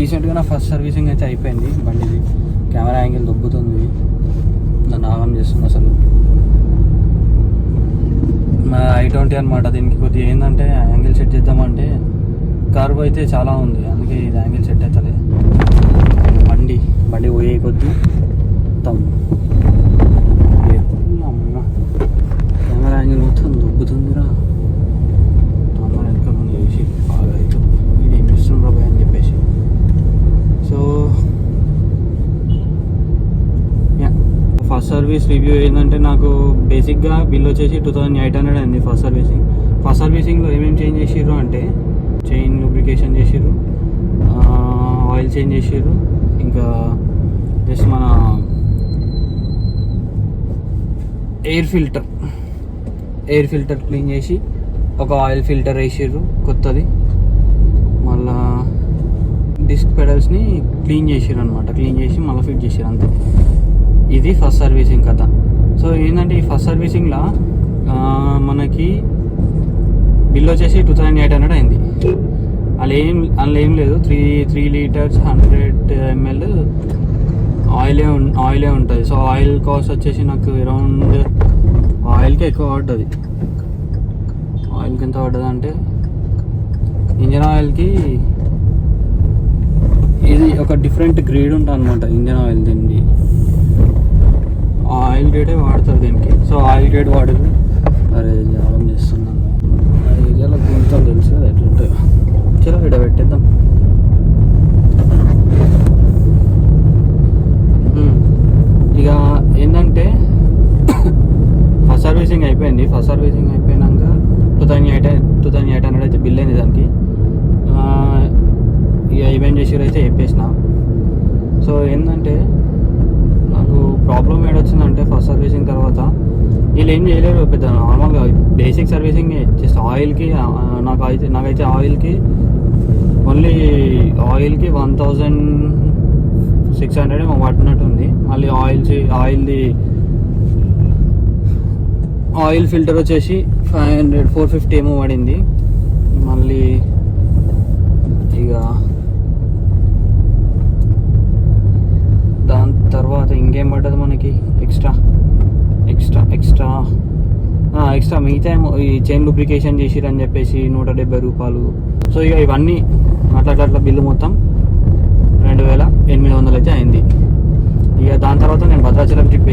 రీసెంట్గా నా first servicing అయితే అయిపోయింది. బండిది కెమెరా యాంగిల్ దొబ్బుతుంది, నన్ను ఆగం చేస్తుంది అసలు. నా i20 అనమాట. దీనికి కొద్దిగా ఏంటంటే యాంగిల్ సెట్ చేద్దామంటే కర్వ్ అయితే చాలా ఉంది, అందుకే ఇది యాంగిల్ సెట్ అవుతుంది. బండి పోయే కొద్ది మొత్తం కెమెరా యాంగిల్ మొత్తం దొబ్బుతుందిరా. తొందర వెనక ముందు చేసి బాగా అవుతుంది. ఇది ఏం చేస్తుండ్రా భయ అని చెప్పేసి. సో ఫస్ట్ సర్వీస్ రివ్యూ ఏంటంటే నాకు బేసిక్గా బిల్ వచ్చేసి 2800 అయింది ఫస్ట్ సర్వీసింగ్. ఫస్ట్ సర్వీసింగ్లో ఏమేమి చేంజ్ చేసిర్రు అంటే చైన్ లూబ్రికేషన్ చేసిర్రు, ఆయిల్ చేంజ్ చేసిర్రు, ఇంకా జస్ట్ మన ఎయిర్ ఫిల్టర్ క్లీన్ చేసి ఒక ఆయిల్ ఫిల్టర్ వేసిర్రు కొత్తది. మళ్ళా డిస్క్ పెడల్స్ని క్లీన్ చేసిర్రు అనమాట. క్లీన్ చేసి మళ్ళీ ఫిట్ చేసిర్రు అంతే. ఇది ఫస్ట్ సర్వీసింగ్ కథ. సో ఏంటంటే ఈ ఫస్ట్ సర్వీసింగ్లో మనకి బిల్ వచ్చేసి 2800 అయింది. అందులో ఏం లేదు, 3 లీటర్స్ 100 ml ఆయిలే ఉంటుంది. సో ఆయిల్ కాస్ట్ వచ్చేసి నాకు అరౌండ్ ఆయిల్కి ఎక్కువ పడ్డది. ఆయిల్కి ఎంత పడ్డది అంటే ఇంజన్ ఆయిల్కి ఇది ఒక డిఫరెంట్ గ్రేడ్ ఉంటుంది అనమాట ఇంజన్ ఆయిల్. దీన్ని ఆయిల్ గ్రేడే వాడతారు దీనికి. సో ఆయిల్ గ్రేడ్ వాడదు. అరే జాబం చేస్తున్నాను ఏరియాలో గుంతలు తెలుసు కదా ఎట్లుంటాయో. చలో ఇక్కడ పెట్టేద్దాం. ఇక ఏంటంటే ఫస్ట్ సర్వీసింగ్ అయిపోయింది. ఫస్ట్ సర్వీసింగ్ అయిపోయినాక 2800 అయితే బిల్ అయింది దానికి. ఇక ఏమేం చేసారు అయితే చెప్పేసిన. సో ఏంటంటే నాకు ప్రాబ్లం ఏడొచ్చిందంటే ఫస్ట్ సర్వీసింగ్ తర్వాత వీళ్ళు ఏం చేయలేరు పెద్ద. నార్మల్గా బేసిక్ సర్వీసింగ్ జస్ట్ ఆయిల్కి నాకైతే ఆయిల్కి ఓన్లీ 1600 ఏమో పట్టినట్టు ఉంది. మళ్ళీ ఆయిల్ ఫిల్టర్ వచ్చేసి 450 ఏమో పడింది. మళ్ళీ ఇక దాని తర్వాత ఇంకేం పడ్డది మనకి ఎక్స్ట్రా మిగతా ఏమో ఈ చైన్ లూబ్రికేషన్ చేసిరని చెప్పేసి 170 రూపాయలు. సో ఇక ఇవన్నీ అట్లా బిల్లు మొత్తం 2800 అయితే అయింది. ఇక దాని తర్వాత నేను భద్రాచలం ట్రిప్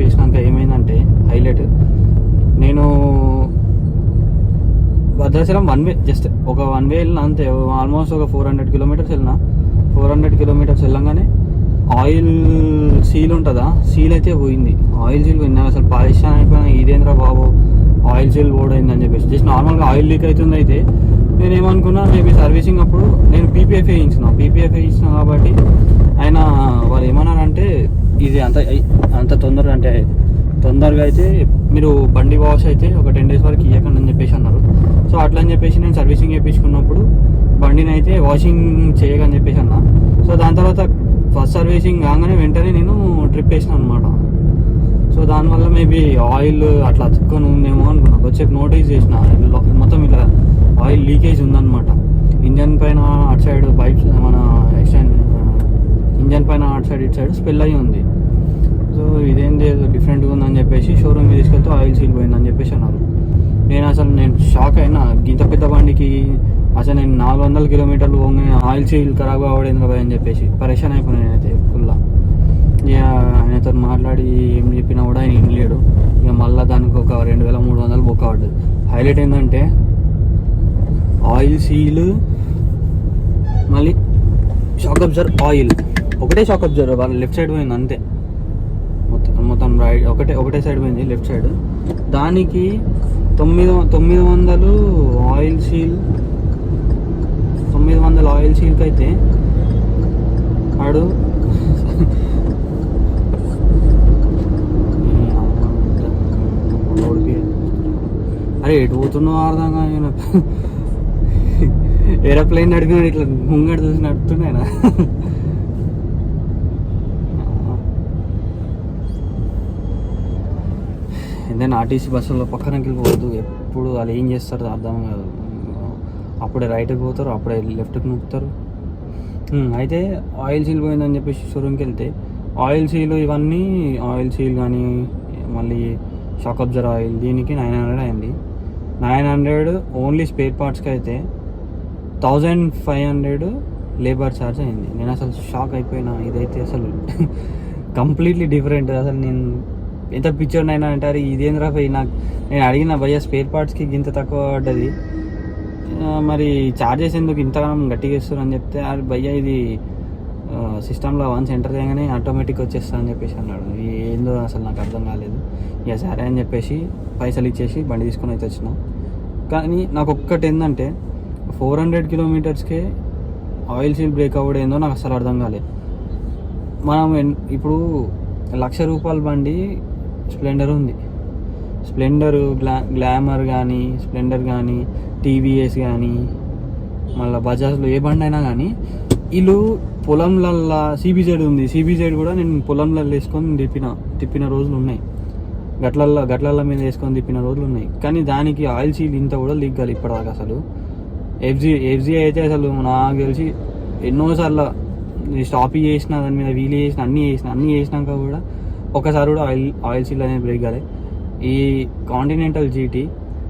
వేసినాక ఏమైందంటే హైలైట్, నేను భద్రాచలం జస్ట్ ఒక 1 వే వెళ్ళిన అంతే. ఆల్మోస్ట్ ఒక 400 కిలోమీటర్స్ వెళ్ళిన. 400 కిలోమీటర్స్ వెళ్ళంగానే ఆయిల్ సీల్ ఉంటుందా, సీల్ అయితే పోయింది. ఆయిల్ సీల్ పోయింది. అసలు పరిశ్రమ అయిపోయినా ఇదేంద్రా బాబు ఆయిల్ సీల్ పోయింది అని చెప్పేసి. జస్ట్ నార్మల్గా ఆయిల్ లీక్ అవుతుంది. అయితే నేను ఏమనుకున్నా మేబీ సర్వీసింగ్ అప్పుడు నేను పీపీఎఫ్ వేయించిన కాబట్టి ఆయన వాళ్ళు ఏమన్నారంటే ఇది అంత తొందరగా అయితే మీరు బండి వాష్ అయితే ఒక 10 days వరకు ఇవ్వకండి అని చెప్పేసి అన్నారు. సో అట్లా అని చెప్పేసి నేను సర్వీసింగ్ వేయించుకున్నప్పుడు బండిని అయితే వాషింగ్ చేయకని చెప్పేసి అన్నా. సో దాని తర్వాత ఫస్ట్ సర్వీసింగ్ కాగానే వెంటనే నేను ట్రిప్ వేసినాను అనమాట. సో దానివల్ల మేబీ ఆయిల్ అట్లా అతుక్కొని ఉందేమో అనుకున్నా. వచ్చే నోటీస్ చేసిన మొత్తం ఇలా ఆయిల్ లీకేజ్ ఉందన్నమాట. ఇంజన్ పైన అటు సైడ్ పైప్స్ మన ఇంజన్ పైన అటు సైడ్ ఇటు సైడ్ స్పెల్ అయ్యి ఉంది. సో ఇదేంటి డిఫరెంట్గా ఉందని చెప్పేసి షోరూమ్కి తీసుకెళ్తే ఆయిల్ సీల్ పోయిందని చెప్పేసి అన్నారు. నేను షాక్ అయినా. ఇంత పెద్ద బండికి అసలు నేను 400 కిలోమీటర్లు పోగానే ఆయిల్ సీల్ ఖరాబ్ అవ్వడేంద్ర భయ అని చెప్పేసి పరేషాన్ అయిపోయినా నేనైతే ఫుల్లా. ఇక ఆయనతో మాట్లాడి ఏం చెప్పినా కూడా ఆయన వినలేడు. ఇక మళ్ళీ దానికి ఒక 2300 బొక్క పడ్డది. హైలైట్ ఏంటంటే ఆయిల్ సీల్, మళ్ళీ షాక్ అబ్జర్వర్ ఆయిల్ ఒకటే షాక్ అబ్జర్వర్ వాళ్ళ లెఫ్ట్ సైడ్ పోయింది అంతే. మొత్తం రైట్ ఒకటే సైడ్ పోయింది లెఫ్ట్ సైడ్. దానికి 900 ఆయిల్ సీల్ 900 ఆయిల్ సీల్కి అయితే ఆడు అరే ఎటు పోతున్నావు అర్థం కాదు. ఏరోప్లేన్ నడిపినాడు ఇట్లా ముంగడు చూసి నడుపుతున్నాయన. ఏదైనా ఆర్టీసీ బస్సులో పక్కనకి వెళ్ళిపోవద్దు. ఎప్పుడు వాళ్ళు ఏం చేస్తారో అర్థం కాదు. అప్పుడే రైట్కి పోతారు, అప్పుడే లెఫ్ట్కి నొక్కుతారు. అయితే ఆయిల్ సీల్ పోయిందని చెప్పేసి షోరూమ్కి వెళ్తే ఆయిల్ సీల్ ఇవన్నీ ఆయిల్ సీల్ కానీ మళ్ళీ షాక్ అబ్జర్ ఆయిల్ దీనికి 900 అయింది. 900 ఓన్లీ స్పేర్ పార్ట్స్కి అయితే 1500 లేబర్ ఛార్జ్ అయింది. నేను అసలు షాక్ అయిపోయినా. ఇదైతే అసలు కంప్లీట్లీ డిఫరెంట్. అసలు నేను ఎంత పిక్చర్ అయినా అంటారు ఇదేంద్రా పోయి నాకు. నేను అడిగిన భయ్య స్పేర్ పార్ట్స్కి ఇంత తక్కువ పడ్డది, మరి ఛార్జెస్ ఎందుకు ఇంతగానం గట్టిగా ఇస్తారు అని చెప్తే అది భయ్య ఇది సిస్టంలో వన్స్ ఎంటర్ చేయగానే ఆటోమేటిక్ వచ్చేస్తా అని చెప్పేసి అన్నాడు. ఏందో అసలు నాకు అర్థం కాలేదు. ఇక సరే అని చెప్పేసి పైసలు ఇచ్చేసి బండి తీసుకొని అయితే వచ్చిన. కానీ నాకు ఒక్కటి ఏంటంటే 400 కిలోమీటర్స్కే ఆయిల్ సీల్ బ్రేక్ అవ్వడం ఏందో నాకు అసలు అర్థం కాలేదు. మనం ఇప్పుడు ₹1,00,000 బండి స్ప్లెండర్ ఉంది. స్ప్లెండర్ గ్లామర్ కానీ స్ప్లెండర్ కానీ టీవీఎస్ కానీ మళ్ళీ బజాజ్లో ఏ బండి అయినా కానీ వీళ్ళు పొలంలల్లో CBZ ఉంది. CBZ కూడా నేను పొలంలలో వేసుకొని తిప్పిన రోజులు ఉన్నాయి. గట్లల్లో మీద వేసుకొని తిప్పిన రోజులు ఉన్నాయి. కానీ దానికి ఆయిల్ సీల్ ఇంత కూడా లీక్ కాదు ఇప్పటిదాకా. అసలు FZ అయితే అసలు నాకు తెలిసి ఎన్నోసార్లు స్టాప్ చేసిన, దాని మీద వీల్ చేసిన, అన్నీ చేసినాక కూడా ఒకసారి కూడా ఆయిల్ సీల్ అనేది బ్రేక్ కాలే. ఈ కాంటినెంటల్ GT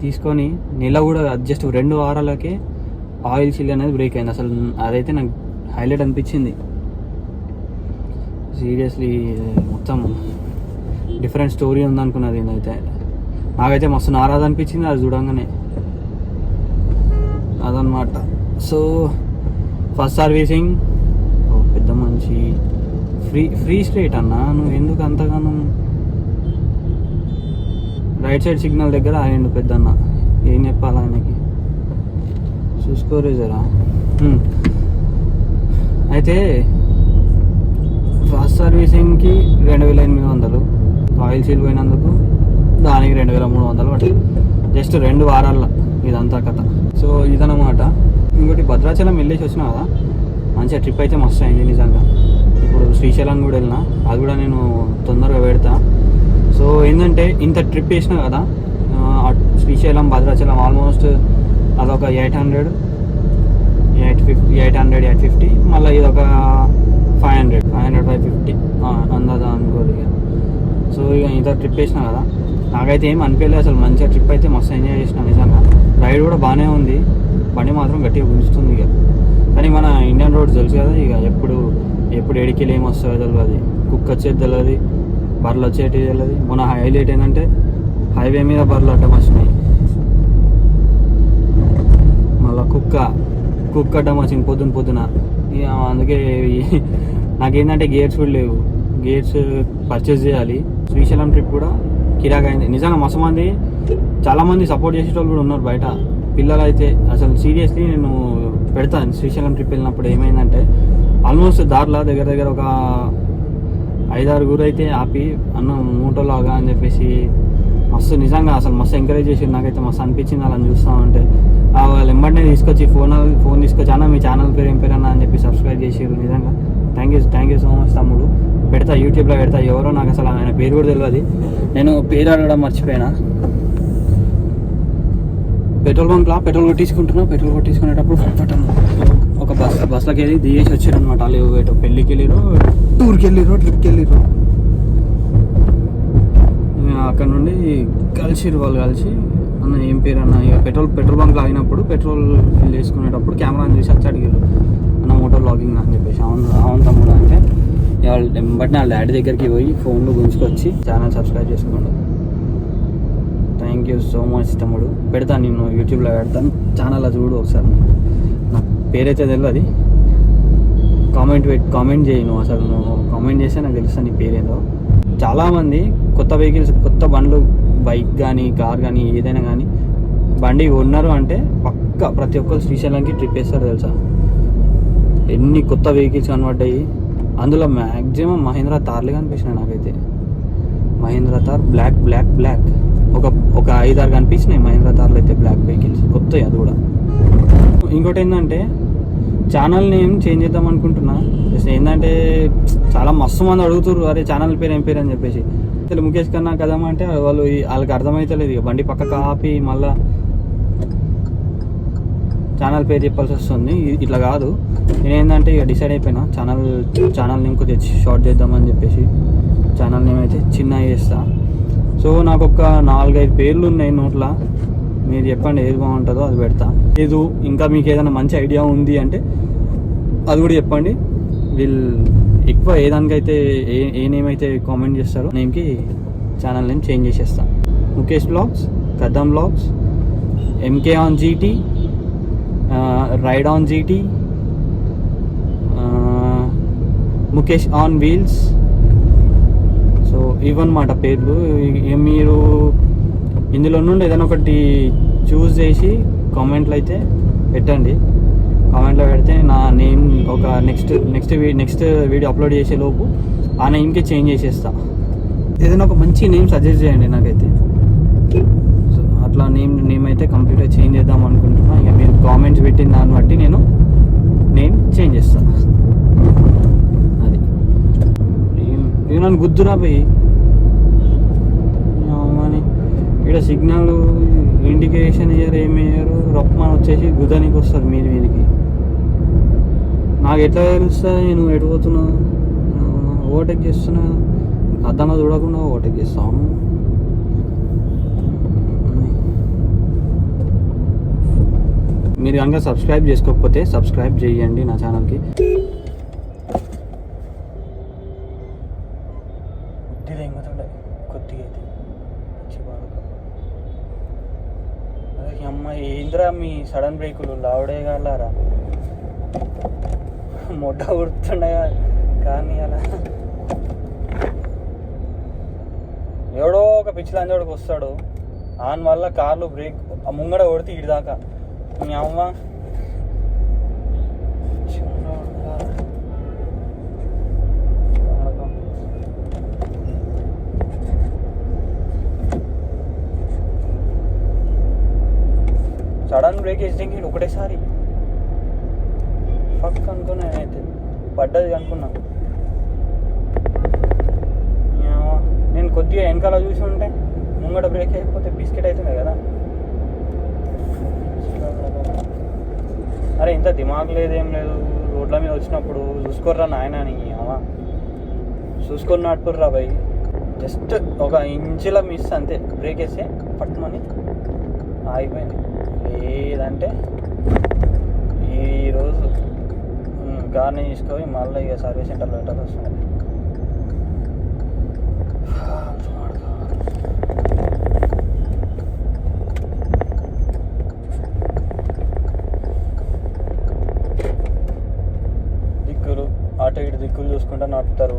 తీసుకొని నెల కూడా జస్ట్ 2 వారాలకే ఆయిల్ సీల్ అనేది బ్రేక్ అయింది. అసలు అదైతే నాకు హైలైట్ అనిపించింది. సీరియస్లీ మొత్తం డిఫరెంట్ స్టోరీ ఉందనుకున్నది. నేనైతే నాకైతే మస్తు నారాజ్ అనిపించింది అది చూడంగానే. అదనమాట. సో ఫస్ట్ సర్వీసింగ్ పెద్ద మంచి ఫ్రీ స్ట్రేట్ అన్న. నువ్వు ఎందుకు అంతగానో రైట్ సైడ్ సిగ్నల్ దగ్గర ఆగిండు పెద్దన్న. ఏం చెప్పాలి ఆయనకి, చూసుకోరే జరా. అయితే ఫస్ట్ సర్వీసింగ్కి 2,800, ఆయిల్ సీల్ పోయినందుకు దానికి 2,300 పట్టింది. జస్ట్ 2 వారాల్లో ఇదంతా కథ. సో ఇదన్నమాట. ఇంకోటి భద్రాచలం వెళ్ళేసి వచ్చినా కదా, మంచిగా ట్రిప్ అయితే మస్తు అయింది నిజంగా. ఇప్పుడు శ్రీశైలం కూడా వెళ్ళినా, అది కూడా నేను తొందరగా పెడతా. సో ఏంటంటే ఇంత ట్రిప్ వేసినా కదా, శ్రీశైలం భద్రాచలం ఆల్మోస్ట్ అదొక 800, 850, మళ్ళీ ఇదొక 500, 550 అందాదా అనుకోరు ఇక. సో ఇక ఇంత ట్రిప్ వేసినా కదా, నాకైతే ఏం అనిపించలేదు అసలు. మంచిగా ట్రిప్ అయితే మస్తు ఎంజాయ్ చేసిన నిజంగా. రైడ్ కూడా బాగానే ఉంది, బండి మాత్రం గట్టిగా గుంజుతుంది ఇక. కానీ మన ఇండియన్ రోడ్స్ తెలుసు కదా, ఇక ఎప్పుడు ఎడికెళ్ళి ఏమి వస్తుందో తెలియదు, కుక్క వచ్చేది తెలియదు, బర్రెలు వచ్చేటి తెలియదు. మన హైలైట్ ఏంటంటే హైవే మీద బర్రెలు అడ్డం వచ్చినాయి, మళ్ళీ కుక్క అడ్డం వచ్చింది పొద్దున. ఇక అందుకే నాకేంటంటే గేర్స్ కూడా లేవు, గేర్స్ పర్చేస్ చేయాలి. శ్రీశైలం ట్రిప్ కూడా కిరాక్ అయింది నిజంగా. మస్తు మంది చాలామంది సపోర్ట్ చేసేటోళ్ళు కూడా ఉన్నారు బయట. పిల్లలు అయితే అసలు సీరియస్లీ నేను పెడతాను. శ్రీశైలం ట్రిప్ వెళ్ళినప్పుడు ఏమైందంటే ఆల్మోస్ట్ దారిలో దగ్గర ఒక 5-6 గురు అయితే ఆపి అన్న మూటోలాగా అని చెప్పేసి మస్తు నిజంగా అసలు మస్తు ఎంకరేజ్ చేసి నాకైతే మస్తు అనిపించింది. అలా చూస్తామంటే వాళ్ళు ఎంబడినే తీసుకొచ్చి ఫోన్ తీసుకొచ్చి అన్న మీ ఛానల్ పేరు ఏం పేరు అన్న అని చెప్పి సబ్స్క్రైబ్ చేసారు. నిజంగా థ్యాంక్ యూ సో మచ్ తమ్ముడు. పెడతా, యూట్యూబ్లో పెడతా. ఎవరో నాకు అసలు ఆయన పేరు కూడా తెలియదు, నేను పేరు అడగడం మర్చిపోయినా. పెట్రోల్ బంక్లో పెట్రోల్ కొట్టించుకునేటప్పుడు ఒక బస్లోకి వెళ్ళి దిగేసి వచ్చారు అనమాట. వాళ్ళు ఏటో పెళ్ళికి వెళ్ళిరో, టూర్కి వెళ్ళిరో, ట్రిప్కి వెళ్ళిరో. అక్కడ నుండి వాళ్ళు కలిసి అన్న ఏం పేరు అన్న, ఇక పెట్రోల్ బంక్లో ఆగినప్పుడు పెట్రోల్ ఫిల్ చేసుకునేటప్పుడు కెమెరాని చూసి వచ్చి అడిగారు అన్న మోటో వ్లాగింగ్ అని చెప్పేసి. అవును తమ్ముడు అంటే వాళ్ళు వెంబడిని వాళ్ళ డాడీ దగ్గరికి పోయి ఫోన్లో గుంజుకొచ్చి ఛానల్ సబ్స్క్రైబ్ చేసుకోండి. థ్యాంక్ యూ సో మచ్ తమ్ముడు. పెడతాను, నేను యూట్యూబ్లో పెడతాను, ఛానల్లో చూడు ఒకసారి. నాకు పేరైతే తెలియదు, కామెంట్ చేయి. నువ్వు అసలు కామెంట్ చేస్తే నాకు తెలుస్తుంది నీ పేరేందో. చాలామంది కొత్త వెహికల్స్, కొత్త బండ్లు, బైక్ కానీ కార్ కానీ ఏదైనా కానీ బండి ఉన్నారు అంటే పక్కా ప్రతి ఒక్కరు శ్రీశైలంకి ట్రిప్ వేస్తారు తెలుసా. ఎన్ని కొత్త వెహికల్స్ కనబడ్డాయి, అందులో మ్యాక్సిమం మహీంద్రా తార్లు కనిపించినాయి నాకైతే. మహీంద్రా తార్ బ్లాక్ ఒక 5-6 కనిపించినాయి మహీంద్రా తార్లు అయితే, బ్లాక్ వెహికల్స్ కొత్తవి. అది కూడా ఇంకోటి ఏంటంటే ఛానల్ నేమ్ చేంజ్ చేద్దాం అనుకుంటున్నా. ఏంటంటే చాలా మస్తు మంది అడుగుతారు, అరే ఛానల్ పేరు ఏం పేరు అని చెప్పేసి. ముఖేష్ కన్నా కదమ్మా అంటే వాళ్ళకి అర్థమవుతలేదు. ఇక బండి పక్క ఆపి మళ్ళా ఛానల్ పేరు చెప్పాల్సి వస్తుంది. ఇట్లా కాదు, నేనేంటంటే ఇక డిసైడ్ అయిపోయినా ఛానల్ నేమ్ కొద్దిగా షార్ట్ చేద్దామని చెప్పేసి ఛానల్ నేమ్ అయితే చిన్నగా చేస్తా. సో నాకు ఒక 4-5 పేర్లు ఉన్నాయి నోట్ల, మీరు చెప్పండి ఏది బాగుంటుందో అది పెడతా. లేదు ఇంకా మీకు ఏదైనా మంచి ఐడియా ఉంది అంటే అది కూడా చెప్పండి. వీళ్ళు ఎక్కువ ఏదానికైతే ఏ నేమ్ అయితే కామెంట్ చేస్తారో నేమ్కి ఛానల్ నేమ్ చేంజ్ చేసేస్తా. Mukesh blogs, Kadam blogs, MK on GT, ride on GT, Mukesh on wheels. So ఇవన్నమాట పేర్లు. మీరు ఇందులో నుండి ఏదైనా ఒకటి చూస్ చేసి కామెంట్లో అయితే పెట్టండి. కామెంట్లో పెడితే నా నేమ్ ఒక నెక్స్ట్ వీడియో అప్లోడ్ చేసే లోపు ఆ నేమ్కి చేంజ్ చేసేస్తా. ఏదైనా ఒక మంచి నేమ్ సజెస్ట్ చేయండి నాకైతే. సో అట్లా నేమ్ అయితే కంప్లీట్గా చేంజ్ చేద్దాం అనుకుంటున్నా. ఇక మీరు కామెంట్స్ పెట్టిన దాన్ని బట్టి నేను నేమ్ చేంజ్ చేస్తాను. అది ఇవి నన్ను గుద్దురా పోయి అని ఇక్కడ సిగ్నల్ ఇండికేషన్ ఇయ్యారు, ఏమయ్యారు రొక్కమని వచ్చేసి గుద్దనికి వస్తారు మీదికి. నాకు ఎట్లా తెలుస్తుంది నువ్వు ఎటు పోతున్నావు? ఓవర్టేక్ చేస్తున్నా, అద్దంలో చూడకుండా ఓవర్టేక్ చేస్తాను. మీరు కనుక సబ్స్క్రైబ్ చేసుకోకపోతే సబ్స్క్రైబ్ చేయండి నా ఛానల్కి. కొద్దిగా అయితే అమ్మ ఏంద్రా మీ సడన్ బ్రేకులు లావుడే కాలారా, మొట్ట ఉడుతుండగా కానీ అలా ఎవడో ఒక పిచ్చిలంజోడికి వస్తాడు. ఆన్ వల్ల కార్లు బ్రేక్ ముంగడ కొడితే ఇటు దాకా మీ అమ్మ సడన్ బ్రేక్ వేసి ఒకటేసారి ఫక్ అనుకున్నా. నేనైతే పడ్డది అనుకున్నా. నేను కొద్దిగా వెనకాల చూసి ఉంటే ముంగట బ్రేక్ అయిపోతే బిస్కెట్ అవుతుండే కదా. అరే ఇంత దిమాగ్ లేదేం లేదు, రోడ్ల మీద వచ్చినప్పుడు చూసుకోర్రా నాయన అని చూసుకొని నడుపుర్రా భయ్. జస్ట్ ఒక ఇంచుల మిస్ అంతే, బ్రేక్ వేస్తే పట్టుమని ఆగిపోయింది. లేదంటే ఈరోజు కార్ని తీసుకొని మళ్ళీ ఇక సర్వీస్ సెంటర్లో పెట్టాల్సి వస్తుంది. దిక్కులు అటు ఇటు దిక్కులు చూసుకుంటా నడుపుతారు.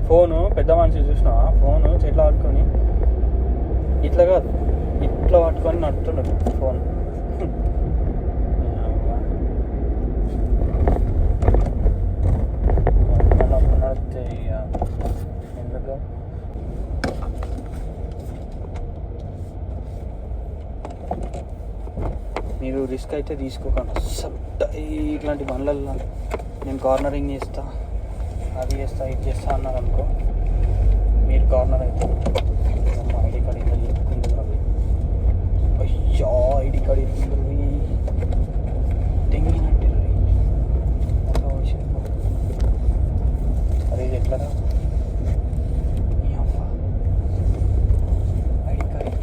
ఫోను పెద్ద మనిషి చూసినా ఫోను చెట్లు పట్టుకొని ఇట్లా కాదు ఇట్లా పట్టుకొని నడుపుతున్నాడు ఫోన్. నడితే ఎందుకు మీరు రిస్క్ అయితే తీసుకోకండి అస్సలు. ఇట్లాంటి బండ్లల్లో నేను కార్నరింగ్ చేస్తా, అది చేస్తా, ఇది చేస్తా అన్నారు అనుకో, మీరు కార్నర్ అయితే ఐడి కార్డ్ ఇట్లా చెప్పుకుంటుంది అవి. అయ్యా ఐడి కార్డ్ ఇరుకుంటుంది తెంగినట్టు. అరే ఇది ఎట్లా ఐడి కార్డ్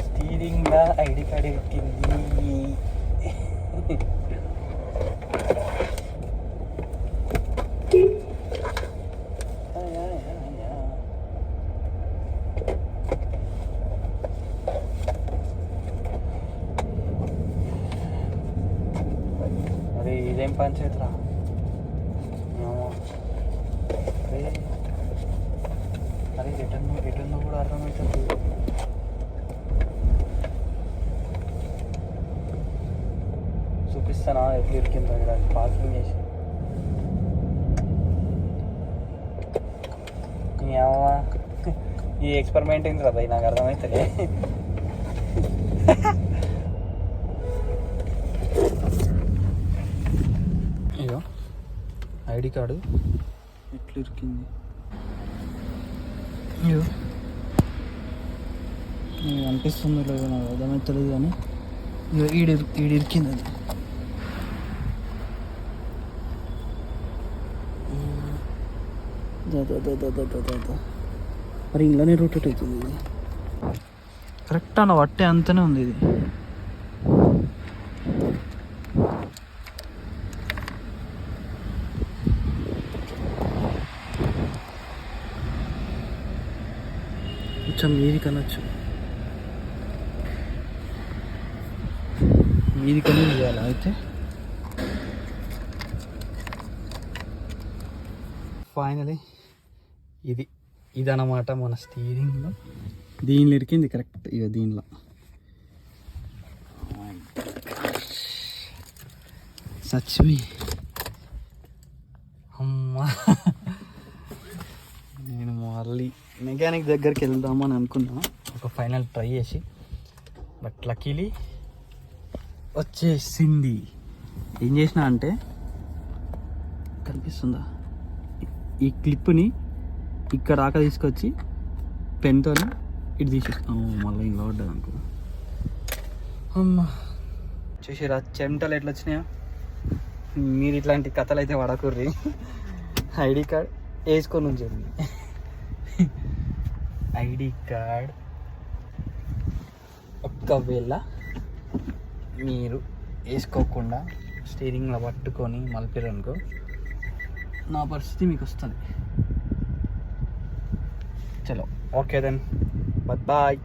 స్టీరింగ్లా ఐడి కార్డ్ ఎక్కింది. అరే ఇదేం పంచాయతీ రా. అరే రిటర్న్ కూడా అర్థమవుతుంది. చూపిస్తానా ఎట్లా ఇరికిందో ఇక్కడ పార్కింగ్ చేసి. ఈ ఎక్స్పెరిమెంట్ ఏంటి రా భయ్, నాకు అర్థమవుతుంది. అయ్యో ఐడి కార్డు ఇట్లా ఇరికింది. ఇగో అనిపిస్తుందో లేదో నాకు అర్థమవుతలేదు కానీ ఈడిరికింది అది. మరి ఇంట్లోనే రొటేట్ అవుతుంది ఇది. కరెక్ట్ అన్న పట్టే అంతనే ఉంది ఇది. కొంచెం మీది కనొచ్చు, మీది కన్నా చేయాలి అయితే. ఫైనలీ ఇదన్నమాట మన స్టీరింగ్లో. దీనిలో ఇరికింది కరెక్ట్. ఇక దీనిలో సచ్మి అమ్మా, నేను మళ్ళీ మెకానిక్ దగ్గరికి వెళ్దామని అనుకున్నా ఒక ఫైనల్ ట్రై చేసి, బట్ లక్కీలీ వచ్చేసింది. ఏం చేసిన అంటే, కనిపిస్తుందా, ఈ క్లిప్ని ఇక్కడ దాకా తీసుకొచ్చి పెన్తో ఇటు తీసేస్తాము. మళ్ళీ ఇంట్లో పడ్డది అనుకో. అమ్మా చూసిరా చెమటలు ఎట్లా వచ్చినాయో. మీరు ఇట్లాంటి కథలు అయితే పడకుర్రి. ఐడి కార్డ్ వేసుకొని ఉంచండి. ఐడి కార్డ్ ఒక్కవేళ మీరు వేసుకోకుండా స్టీరింగ్లో పట్టుకొని మలిపారనుకో, నా పరిస్థితి మీకు వస్తుంది. చలో ఓకే దెన్, బాయ్.